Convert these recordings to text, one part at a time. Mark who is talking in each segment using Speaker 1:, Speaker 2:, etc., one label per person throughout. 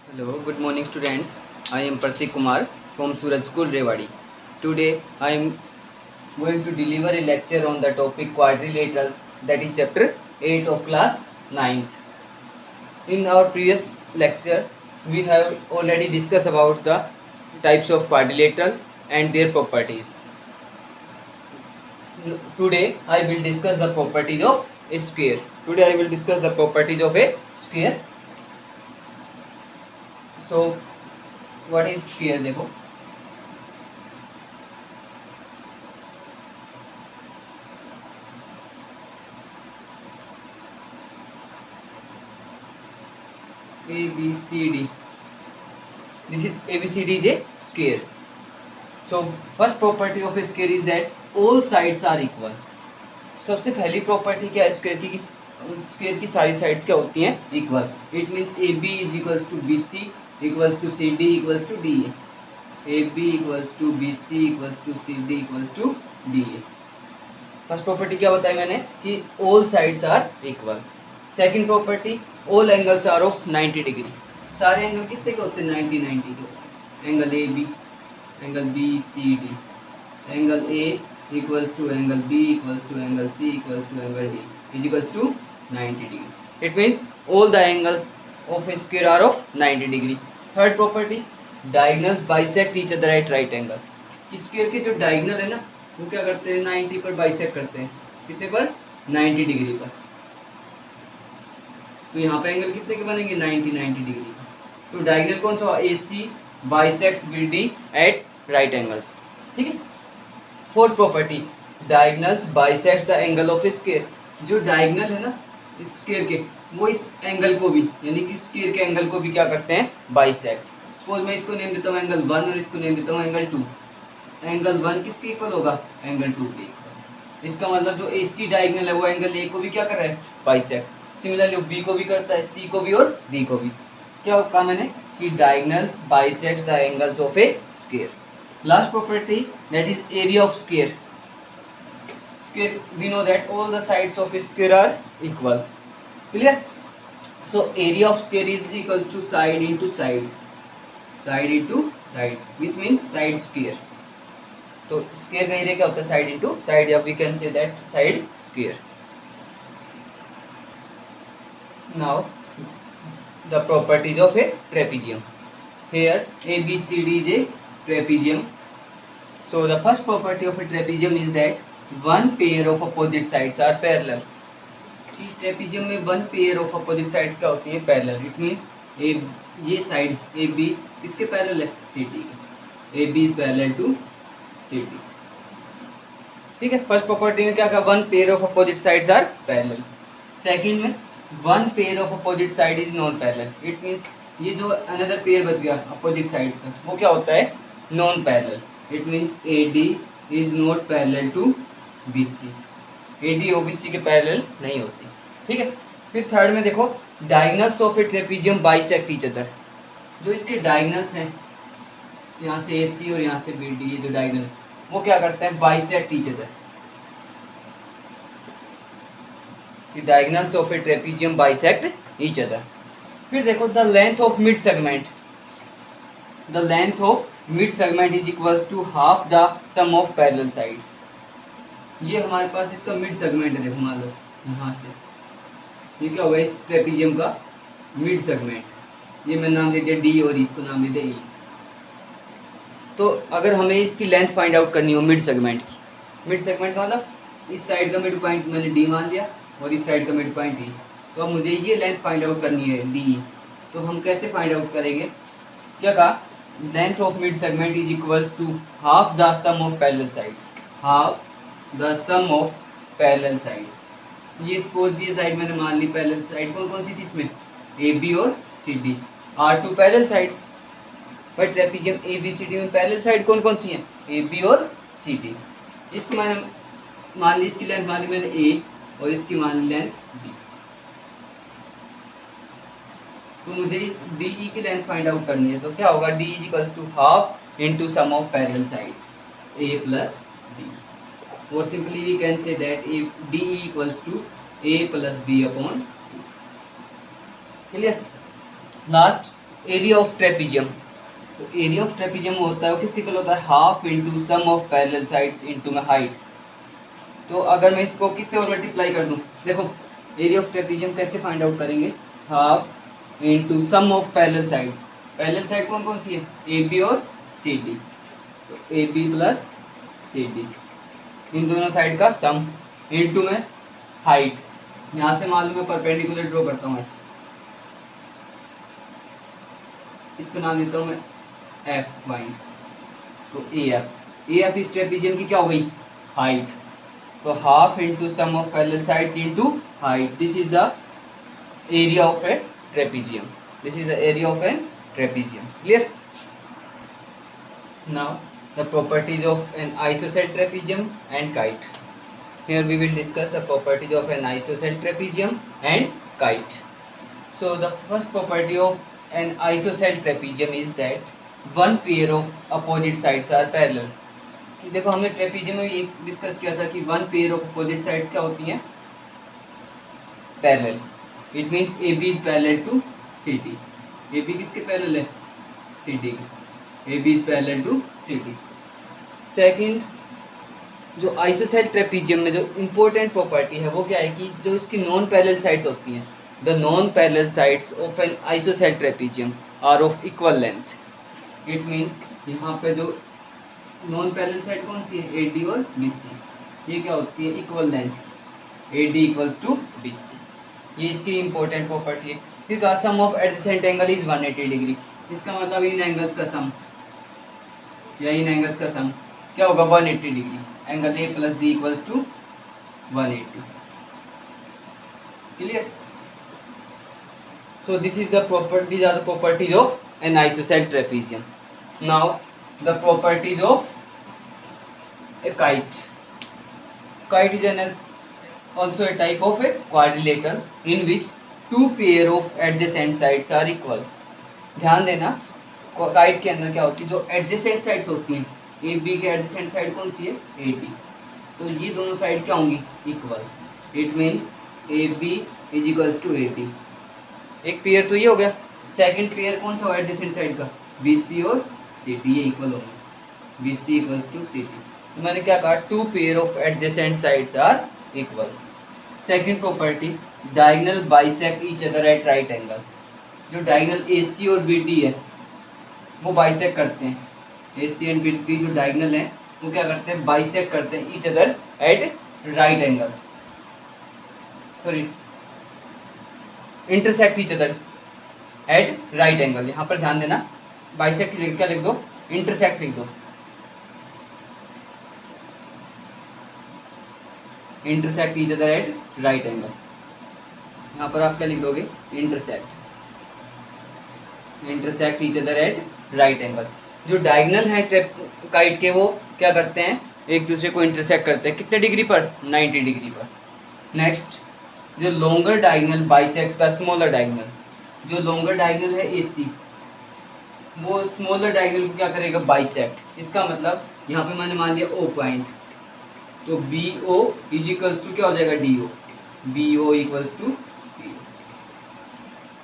Speaker 1: Hello, good morning students. I am Pratik Kumar from Suraj School Rewadi. Today I am going to deliver a lecture on the topic quadrilaterals, that is chapter 8 of class 9th. In our previous lecture we have already discussed about the types of quadrilateral and their properties. Today I will discuss the properties of a sphere. Today I will discuss the properties of a sphere. So what is sphere? देखो ABCD. This is ABCD is a sphere. So first property of a sphere is that all sides are equal. सबसे पहली property क्या है square की? Square की सारी sides क्या होती हैं? Equal. It means AB is equals to BC equals to CD equals to DA. AB equals to BC equals to CD equals to DA. First property क्या बताई मैंने कि all sides are equal. Second property all angles are of 90 degree. सारे angle कितने के होते हैं? 90 के. Angle AB, angle BCD, angle A equals to angle B equals to angle C equals to angle D is equals to 90 degree. It means all the angles of a sphere are of 90 degree. Third property, diagonals bisect each other at right angle. Square के जो diagonal है ना वो क्या करते हैं? 90 पर bisect करते हैं. कितने पर? 90 डिग्री पर. तो यहाँ पे एंगल कितने के बनेंगे? 90 डिग्री. तो डायगोनल कौन सा? AC bisects BD at right angles. ठीक है. Fourth property, diagonals bisects the angle of square. जो डायगोनल है ना स्क्वायर के वो इस एंगल को भी यानी कि स्क्वायर के एंगल को भी क्या करते हैं? बाइसेक्ट. सपोज मैं इसको नेम देता हूँ एंगल 1 और इसको नेम देता हूँ एंगल 2. एंगल 1 किसके इक्वल होगा? एंगल 2 के इक्वल. इसका मतलब जो AC डायगोनल है वो एंगल A को भी क्या कर रहा है? बाइसेक्ट. सिमिलरली B को भी करता है, C को भी और D को भी. क्या कहा मैंने कि diagonals bisects the angles of A square. Last property, that is area of sphere. Sphere, we know that all the sides of a sphere are equal. Clear? So area of sphere is equals to side into side, side into side, which means side sphere. तो sphere का area क्या होता है? Side into side, या we can say that side sphere. Now the properties of a trapezium. Here ABCD is a trapezium. So the first property of a trapezium is that one pair of opposite sides are parallel. इस trapezium में one pair of opposite sides क्या होती है? Parallel. It means ये side AB किसके parallel है? CD. AB is parallel to CD. ठीक है. फर्स्ट प्रॉपर्टी में क्या कहा? One pair of opposite sides are parallel. Second में one pair of opposite side is non parallel. It means ये जो अनदर पेयर बच गया अपोजिट साइड्स का वो क्या होता है? Non parallel. It means AD is not parallel to BC. AD OBC के पैरेलल नहीं होती. ठीक है. फिर थर्ड में देखो, diagonals of a trapezium bisect each other. जो इसके डायगोनल्स हैं यहाँ से AC और यहाँ से BD, ये जो डायगोनल वो क्या करते हैं? Bisect each other. Diagonals of a trapezium bisect each other. फिर देखो the length of mid segment. The length of mid segment is equals to half the sum of parallel side. ये हमारे पास इसका मिड सेगमेंट है. देखो मान लो यहाँ से ये क्या होगा? इस ट्रेपेजियम का मिड सेगमेंट. ये मैं नाम दे दिया D और इसको नाम दे दिया E. तो अगर हमें इसकी लेंथ फाइंड आउट करनी हो मिड सेगमेंट की, मिड सेगमेंट का मतलब इस साइड का मिड पॉइंट मैंने D मान लिया और इस साइड का मिड पॉइंट E. तो अब मुझे ये लेंथ फाइंड आउट करनी है DE. तो हम कैसे फाइंड आउट करेंगे? क्या कहा? Length of mid segment is equals to half the sum of parallel sides. Half the sum of parallel sides. ये सपोज ये साइड मैंने मान ली पैरेलल साइड. कौन कौन सी थी इसमें? AB और CD are two parallel sides. But trapezium ABCD में पैरेलल साइड कौन कौन सी हैं? AB और CD. इसको मैंने मान ली, इसकी लेंथ मान ली मैंने A और इसकी मान ली लेंथ B. तो मुझे इस DE की लेंथ फाइंड आउट करनी है. तो क्या होगा? D is equals to half into sum of parallel sides A plus B. और simply we can say that DE equals to A plus B upon 2. Clear? Last area of trapezium, तो area of trapezium होता है वो किसके equal होता है, half into sum of parallel sides into में height. तो अगर मैं इसको किससे और मल्टीप्लाई कर दूं, देखो एरिया ऑफ ट्रेपीजियम कैसे फाइंड आउट करेंगे, half into sum of parallel side, parallel side कौन कौन सी है, ए बी और सी डी, तो A B plus C D, इन दोनों साइड का सम इंटू में हाइट। यहाँ से मालूम है परपेंडिकुलर ड्रॉ करता हूँ ऐसे, इसको नाम देता हूँ मैं एफ पॉइंट, तो ए एफ इस ट्रेपीजियम की क्या हो गई, हाइट, तो half into sum of parallel sides into height, this is the area of a trapezium, this is the area of a trapezium, clear. Now the properties of an isosceles trapezium and kite. Here we will discuss the properties of an isosceles trapezium and kite. So the first property of an isosceles trapezium is that one pair of opposite sides are parallel. कि देखो हमने trapezium में ये discuss किया था कि one pair of opposite sides क्या होती हैं, parallel, it means A B is parallel to C D, A B किसके पैरेलल है, C D, A B is parallel to C D. Second, जो आइसोसेलेस ट्रेपीजियम में जो इम्पोर्टेंट प्रॉपर्टी है वो क्या है कि जो इसकी नॉन पैरेलल साइड्स होती हैं, the non parallel sides of an isosceles trapezium are of equal length. It means यहाँ पे जो नॉन पैरेलल साइड कौन सी है, ए डी और बी सी, ये क्या होती है, equal length, A D equals to B C, ये इसकी इम्पोर्टेंट प्रॉपर्टी है। फिर का sum of adjacent angle is 180 degree, इसका मतलब इन एंगल्स का सम या इन एंगल्स का सम क्या होगा, 180 degree, angle A plus D equals to 180, clear. So this is the property, these are the properties of an isosceles trapezium. Now the properties of a kite. Kite is also a type of a quadrilateral in which two pair of adjacent sides are equal. ध्यान देना kite के अंदर क्या होती है, जो adjacent sides होती हैं, ए बी के एडजेसेंट साइड कौन सी है, ए डी, तो ये दोनों साइड क्या होंगी, equal, it means A B is equals to A D, एक पेयर तो ये हो गया। सेकंड पेयर कौन सा हो एडजेसेंट साइड का, बी सी और सी डी, ये इक्वल होंगे, B C equals to C D, तो मैंने क्या कहा, two pair of adjacent sides are equal. Second property, diagonal bisect each other at right angle, जो डायगोनल ए सी और बी डी है वो बाइसेक्ट करते हैं, ए सी एंड बी डी जो डायगोनल है वो क्या करते हैं, बाइसेक्ट करते हैं each other at right angle, sorry intersect each other at right angle. यहाँ पर ध्यान देना, बाइसेक्ट क्या लिख दो, इंटरसेक्ट लिख दो, intersect each other at right angle, यहाँ पर आप क्या लिख दोगे, intersect, intersect each other at right angle. जो डायगोनल है काइट के वो क्या करते हैं, एक दूसरे को इंटरसेक्ट करते हैं, कितने डिग्री पर, 90 डिग्री पर। नेक्स्ट, जो longer diagonal bisect the smaller diagonal, जो लॉन्गर डायगोनल है ए सी वो स्मॉलर डायगोनल को क्या करेगा, बाइसेक्ट। इसका मतलब यहाँ पे मैंने मान लिया ओ पॉइंट, तो B O is equals to क्या हो जाएगा, D O, B O equals to B O.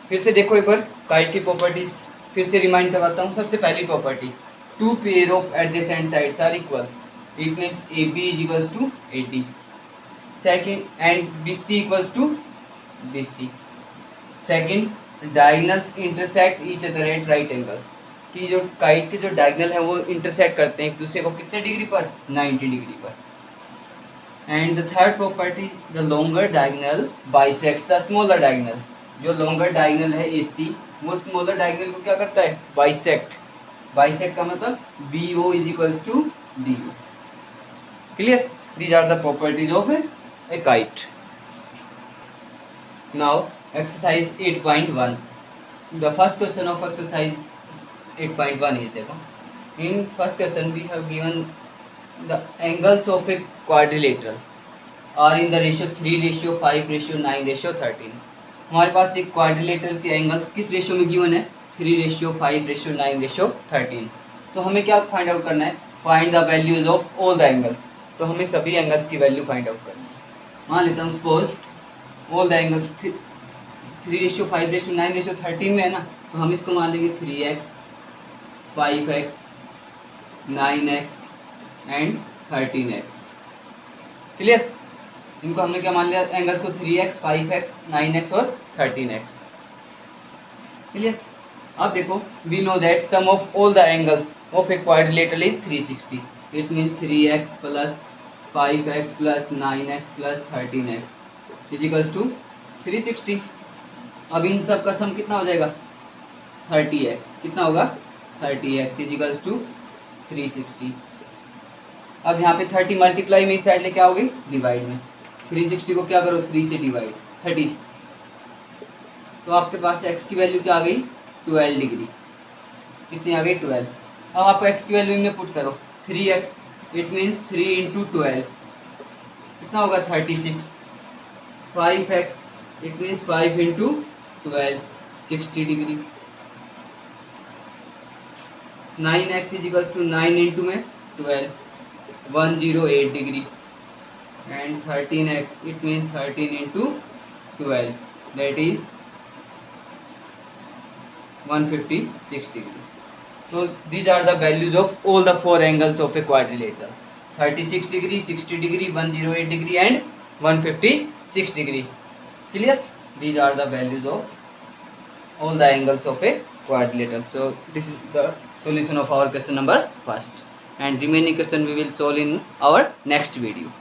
Speaker 1: फिर से देखो एक बार काइट की प्रॉपर्टीज फिर से रिमाइंड करवाता हूँ। सबसे पहली property, two pair of adjacent sides are equal, it means A B is equals to A D. Second, and B C equals to B C. Second, diagonals intersect each other at right angle, कि जो kite के जो diagonal है वो intersect करते हैं एक दूसरे को कितने डिग्री पर, 90 डिग्री पर। And the third property, the longer diagonal bisects the smaller diagonal, जो लॉन्गर डायगोनल है ए सी वो स्मॉलर डायगोनल को क्या करता है, बाइसेक्ट। बाइसेक्ट का मतलब B O is equals to D O, clear. These are the properties of a kite. Now exercise 8.1, the first question of exercise 8.1 is, देखो in first question we have given the angles of a quadrilateral are in the ratio 3:5 9 13। हमारे पास एक quadrilateral के angles किस ratio में given है, 3:5 9 13। तो हमें क्या फाइंड आउट करना है, find the values of all the angles, तो हमें सभी एंगल्स की वैल्यू फाइंड आउट करनी है। मान लेता हूँ सपोज ऑल द एंगल्स 3:5 9 13 में है ना, तो हम इसको मान लेंगे 3x 5x 9x and 13x। Clear? इनको हमने क्या मान लिया एंगल्स को 3x 5x 9x और 13x। क्लियर? अब देखो we know that sum of all the angles of a quadrilateral is 360। It means 3x plus 5x plus 9x plus 13x is equals to 360। अब इन सब का सम कितना हो जाएगा 30x। कितना होगा 30x इज इक्वल्स टू 360। अब यहाँ पे 30 मल्टीप्लाई में इस साइड लेके आओगे डिवाइड में। 360 को क्या करो 3 से डिवाइड 30, तो आपके पास x की वैल्यू क्या आ गई 12 डिग्री। कितनी आ गई 12। अब आप x की वैल्यू में पुट करो 3x, इट मीन्स 3 इंटू 12 कितना होगा 36। 5x, it means 5 into 12 60 degree. 9x is equals to 9 into में 12 108 degree and 13x it means 13 into 12 that is 156 degree. So these are the values of all the four angles of a quadrilateral: 36 degree, 60 degree, 108 degree and 156 degree. Clear? These are the values of all the angles of a quadrilateral. So this is the solution of our question number first, and remaining question we will solve in our next video.